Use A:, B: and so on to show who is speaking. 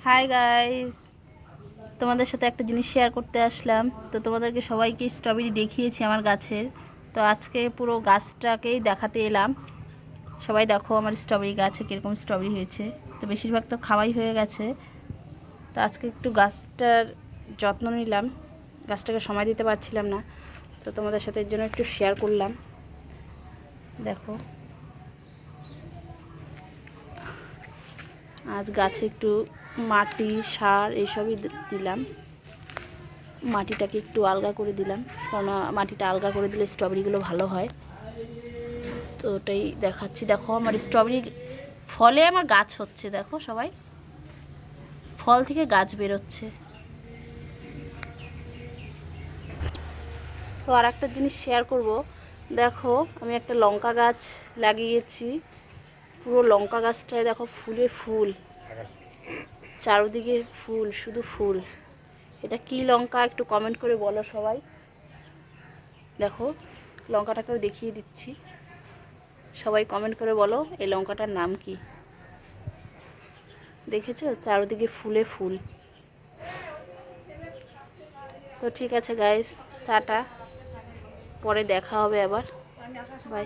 A: Hi guys, তোমাদের সাথে একটা জিনিস শেয়ার করতে আসলাম। তো তোমাদেরকে সবাইকে স্ট্রবেরি দেখিয়েছি আমার গাছের। তো আজকে পুরো গাছটাকেই দেখাতে এলাম। সবাই দেখো আমার স্ট্রবেরি গাছে কীরকম স্ট্রবেরি হয়েছে। তো বেশিরভাগ তো খাওয়াই হয়ে গেছে। তো আজকে একটু গাছটার যত্ন নিলাম, গাছটাকে সময় দিতে পারছিলাম না, তো তোমাদের সাথে এর জন্য একটু শেয়ার করলাম। দেখো আজ গাছে একটু মাটি, সার এইসবই দিলাম। মাটিটাকে একটু আলগা করে দিলাম, কারণ মাটিটা আলগা করে দিলে স্ট্রবেরিগুলো ভালো হয়। তো ওটাই দেখাচ্ছি। দেখো আমার স্ট্রবেরি ফলে আমার গাছ হচ্ছে, দেখো সবাই, ফল থেকে গাছ বেরোচ্ছে। তো আর একটা জিনিস শেয়ার করব। দেখো আমি একটা লঙ্কা গাছ লাগিয়েছি, পুরো লঙ্কা গাছটায় দেখো ফুলে ফুল, চারদিকে ফুল, শুধু ফুল। এটা কি লঙ্কা একটু কমেন্ট করে বলো সবাই। দেখো লঙ্কাটাকেও দেখিয়ে দিচ্ছি, সবাই কমেন্ট করে বলো এই লঙ্কাটার নাম কি। দেখেছো চারদিকে ফুলে ফুল। তো ঠিক আছে গাইস, টাটা, পরে দেখা হবে আবার, বাই।